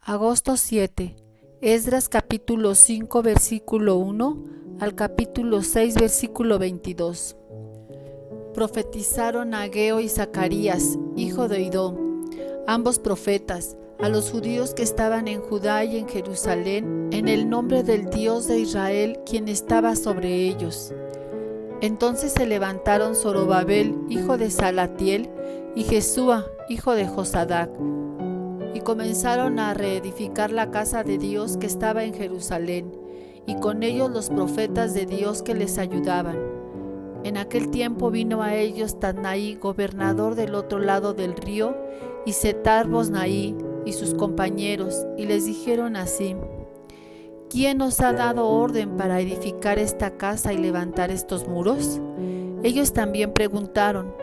Agosto 7. Esdras capítulo 5 versículo 1 al capítulo 6 versículo 22. Profetizaron Ageo y Zacarías, hijo de Idó, ambos profetas, a los judíos que estaban en Judá y en Jerusalén, en el nombre del Dios de Israel, quien estaba sobre ellos. Entonces se levantaron Zorobabel, hijo de Salatiel, y Jesúa, hijo de Josadac, y comenzaron a reedificar la casa de Dios que estaba en Jerusalén, y con ellos los profetas de Dios que les ayudaban. En aquel tiempo vino a ellos Tatnaí, gobernador del otro lado del río, y Setar-Boznaí y sus compañeros, y les dijeron así: ¿Quién os ha dado orden para edificar esta casa y levantar estos muros? Ellos también preguntaron: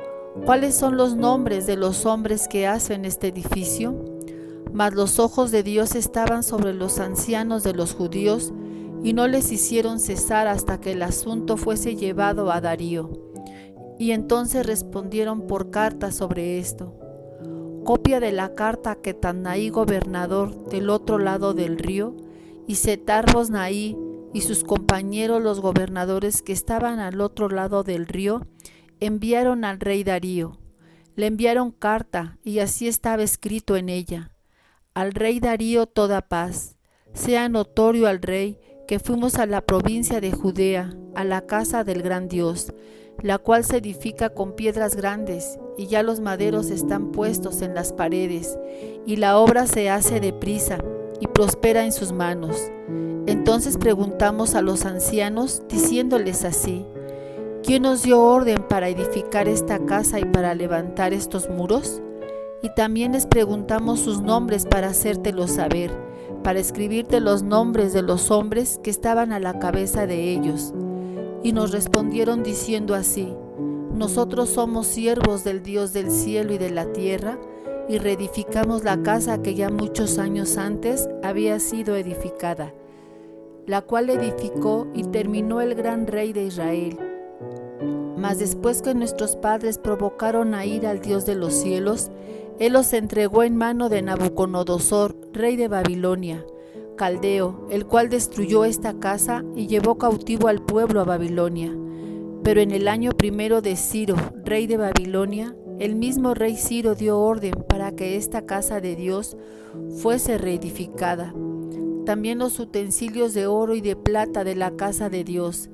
¿cuáles son los nombres de los hombres que hacen este edificio? Mas los ojos de Dios estaban sobre los ancianos de los judíos, y no les hicieron cesar hasta que el asunto fuese llevado a Darío. Y entonces respondieron por carta sobre esto. Copia de la carta que Tatnaí, gobernador del otro lado del río, y Setar-Boznaí y sus compañeros los gobernadores que estaban al otro lado del río, enviaron al rey Darío. Le enviaron carta, y así estaba escrito en ella: al rey Darío toda paz. Sea notorio al rey que fuimos a la provincia de Judea, a la casa del gran Dios, la cual se edifica con piedras grandes, y ya los maderos están puestos en las paredes, y la obra se hace deprisa, y prospera en sus manos. Entonces preguntamos a los ancianos, diciéndoles así: ¿quién nos dio orden para edificar esta casa y para levantar estos muros? Y también les preguntamos sus nombres para hacértelo saber, para escribirte los nombres de los hombres que estaban a la cabeza de ellos. Y nos respondieron diciendo así: nosotros somos siervos del Dios del cielo y de la tierra, y reedificamos la casa que ya muchos años antes había sido edificada, la cual edificó y terminó el gran rey de Israel. Mas después que nuestros padres provocaron a ira al Dios de los cielos, Él los entregó en mano de Nabucodonosor, rey de Babilonia, caldeo, el cual destruyó esta casa y llevó cautivo al pueblo a Babilonia. Pero en el año primero de Ciro, rey de Babilonia, el mismo rey Ciro dio orden para que esta casa de Dios fuese reedificada. También los utensilios de oro y de plata de la casa de Dios,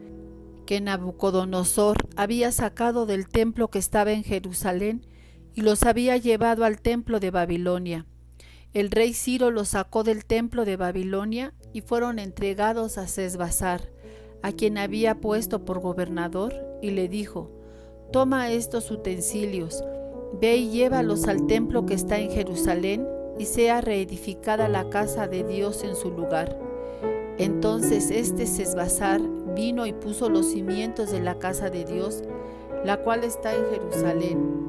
que Nabucodonosor había sacado del templo que estaba en Jerusalén, y los había llevado al templo de Babilonia. El rey Ciro los sacó del templo de Babilonia y fueron entregados a Sesbassar, a quien había puesto por gobernador, y le dijo: toma estos utensilios, ve y llévalos al templo que está en Jerusalén, y sea reedificada la casa de Dios en su lugar. Entonces Sesbassar vino y puso los cimientos de la casa de Dios, la cual está en Jerusalén,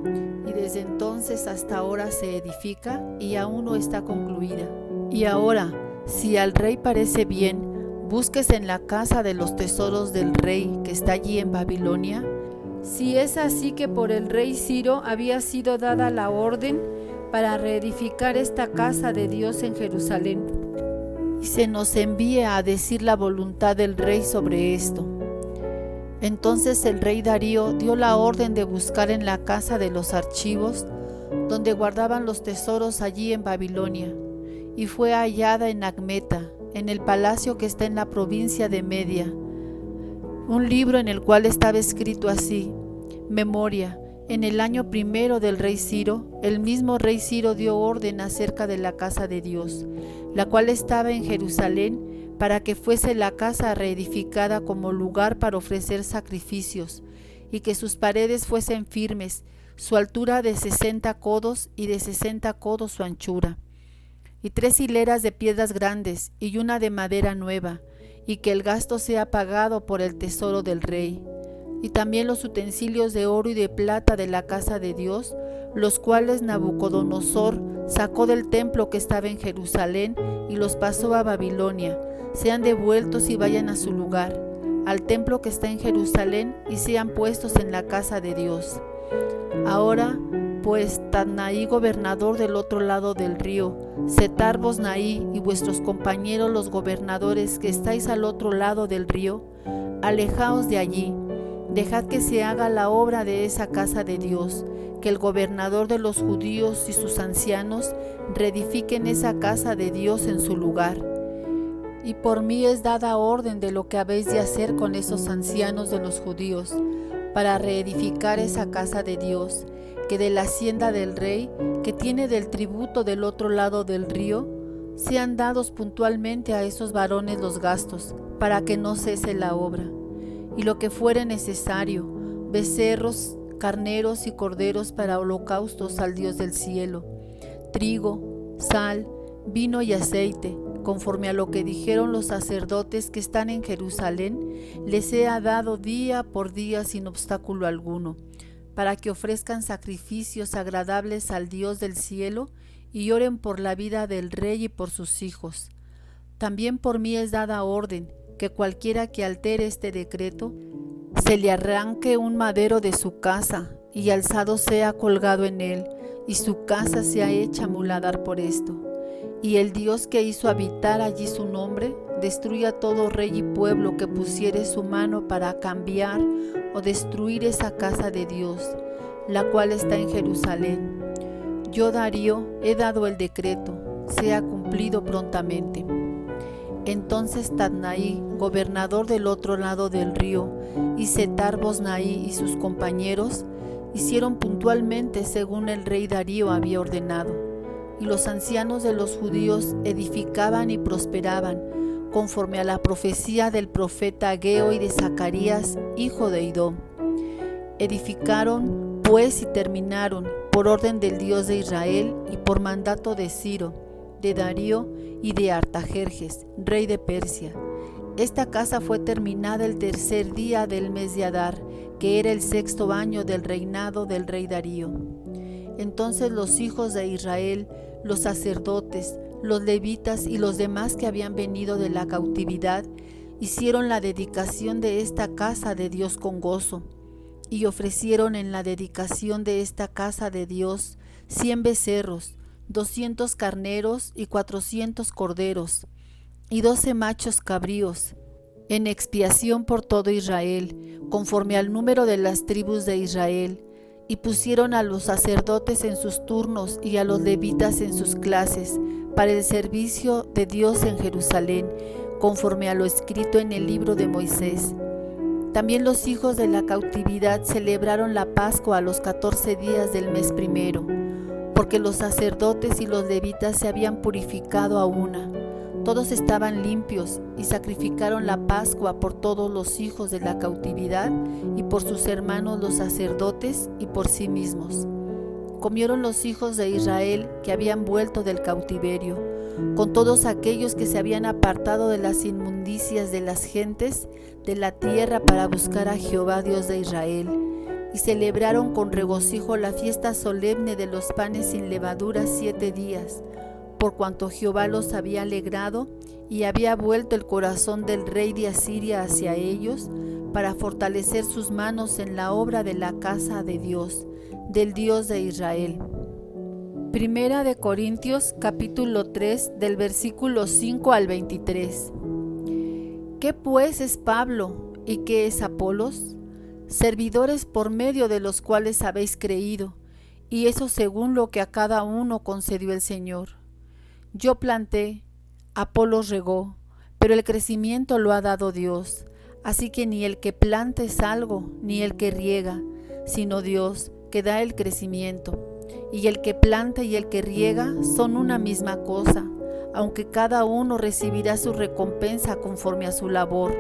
y desde entonces hasta ahora se edifica y aún no está concluida. Y ahora, si al rey parece bien, busques en la casa de los tesoros del rey que está allí en Babilonia. Si es así que por el rey Ciro había sido dada la orden para reedificar esta casa de Dios en Jerusalén, y se nos envía a decir la voluntad del rey sobre esto. Entonces el rey Darío dio la orden de buscar en la casa de los archivos, donde guardaban los tesoros allí en Babilonia, y fue hallada en Acmeta, en el palacio que está en la provincia de Media, un libro en el cual estaba escrito así: memoria, en el año primero del rey Ciro, el mismo rey Ciro dio orden acerca de la casa de Dios, la cual estaba en Jerusalén, para que fuese la casa reedificada como lugar para ofrecer sacrificios, y que sus paredes fuesen firmes, su altura de 60 codos y de 60 codos su anchura, y 3 hileras de piedras grandes y una de madera nueva, y que el gasto sea pagado por el tesoro del rey. Y también los utensilios de oro y de plata de la casa de Dios, los cuales Nabucodonosor sacó del templo que estaba en Jerusalén y los pasó a Babilonia, sean devueltos y vayan a su lugar, al templo que está en Jerusalén, y sean puestos en la casa de Dios. Ahora pues Tatnaí, gobernador del otro lado del río, Setar-Bosnaí y vuestros compañeros los gobernadores que estáis al otro lado del río, alejaos de allí, dejad que se haga la obra de esa casa de Dios, que el gobernador de los judíos y sus ancianos reedifiquen esa casa de Dios en su lugar. Y por mí es dada orden de lo que habéis de hacer con esos ancianos de los judíos, para reedificar esa casa de Dios, que de la hacienda del rey, que tiene del tributo del otro lado del río, sean dados puntualmente a esos varones los gastos, para que no cese la obra. Y lo que fuere necesario, becerros, carneros y corderos para holocaustos al Dios del cielo, trigo, sal, vino y aceite, conforme a lo que dijeron los sacerdotes que están en Jerusalén, les sea dado día por día sin obstáculo alguno, para que ofrezcan sacrificios agradables al Dios del cielo y oren por la vida del rey y por sus hijos. También por mí es dada orden que cualquiera que altere este decreto, se le arranque un madero de su casa y alzado sea colgado en él, y su casa sea hecha muladar por esto. Y el Dios que hizo habitar allí su nombre, destruya todo rey y pueblo que pusiere su mano para cambiar o destruir esa casa de Dios, la cual está en Jerusalén. Yo, Darío, he dado el decreto, sea cumplido prontamente. Entonces Tatnaí, gobernador del otro lado del río, y Setar-Bosnaí y sus compañeros, hicieron puntualmente según el rey Darío había ordenado. Y los ancianos de los judíos edificaban y prosperaban, conforme a la profecía del profeta Ageo y de Zacarías, hijo de Idó. Edificaron, pues, y terminaron, por orden del Dios de Israel y por mandato de Ciro, de Darío y de Artajerjes, rey de Persia. Esta casa fue terminada el tercer día del mes de Adar, que era el 6º año del reinado del rey Darío. Entonces los hijos de Israel, los sacerdotes, los levitas y los demás que habían venido de la cautividad, hicieron la dedicación de esta casa de Dios con gozo, y ofrecieron en la dedicación de esta casa de Dios 100 becerros, 200 carneros y 400 corderos, y 12 machos cabríos, en expiación por todo Israel, conforme al número de las tribus de Israel. Y pusieron a los sacerdotes en sus turnos y a los levitas en sus clases, para el servicio de Dios en Jerusalén, conforme a lo escrito en el libro de Moisés. También los hijos de la cautividad celebraron la Pascua a los 14 días del mes primero, porque los sacerdotes y los levitas se habían purificado a una. Todos estaban limpios y sacrificaron la Pascua por todos los hijos de la cautividad y por sus hermanos los sacerdotes y por sí mismos. Comieron los hijos de Israel que habían vuelto del cautiverio, con todos aquellos que se habían apartado de las inmundicias de las gentes de la tierra para buscar a Jehová Dios de Israel, y celebraron con regocijo la fiesta solemne de los panes sin levadura 7 días, por cuanto Jehová los había alegrado y había vuelto el corazón del rey de Asiria hacia ellos, para fortalecer sus manos en la obra de la casa de Dios, del Dios de Israel. Primera de Corintios capítulo 3 del versículo 5 al 23. ¿Qué pues es Pablo y qué es Apolos? Servidores por medio de los cuales habéis creído, y eso según lo que a cada uno concedió el Señor. Yo planté, Apolos regó, pero el crecimiento lo ha dado Dios. Así que ni el que planta es algo, ni el que riega, sino Dios que da el crecimiento. Y el que planta y el que riega son una misma cosa, aunque cada uno recibirá su recompensa conforme a su labor,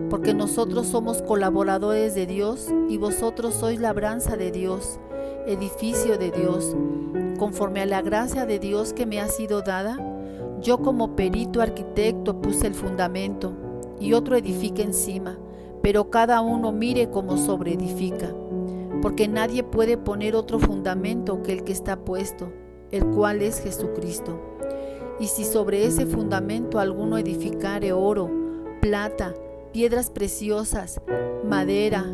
porque nosotros somos colaboradores de Dios y vosotros sois labranza de Dios, edificio de Dios. Conforme a la gracia de Dios que me ha sido dada, yo como perito arquitecto puse el fundamento, y otro edifica encima, pero cada uno mire cómo sobreedifica, porque nadie puede poner otro fundamento que el que está puesto, el cual es Jesucristo. Y si sobre ese fundamento alguno edificare oro, plata, piedras preciosas, madera,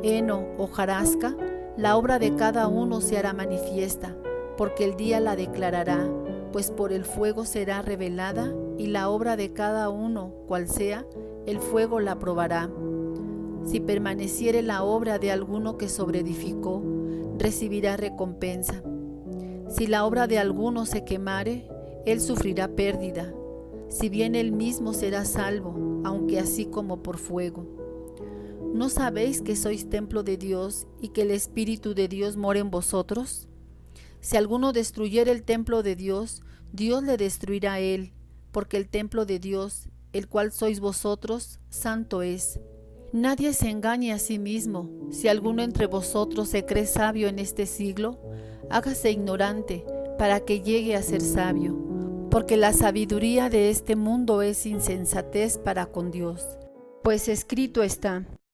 heno, hojarasca, La obra de cada uno se hará manifiesta, porque el día la declarará, pues por el fuego será revelada, y la obra de cada uno, cual sea, el fuego la probará. Si permaneciere la obra de alguno que sobreedificó, recibirá recompensa. Si la obra de alguno se quemare, él sufrirá pérdida, si bien él mismo será salvo, aunque así como por fuego. ¿No sabéis que sois templo de Dios y que el Espíritu de Dios mora en vosotros? Si alguno destruyere el templo de Dios, Dios le destruirá a él, porque el templo de Dios, el cual sois vosotros, santo es. Nadie se engañe a sí mismo. Si alguno entre vosotros se cree sabio en este siglo, hágase ignorante para que llegue a ser sabio, porque la sabiduría de este mundo es insensatez para con Dios. Pues escrito está: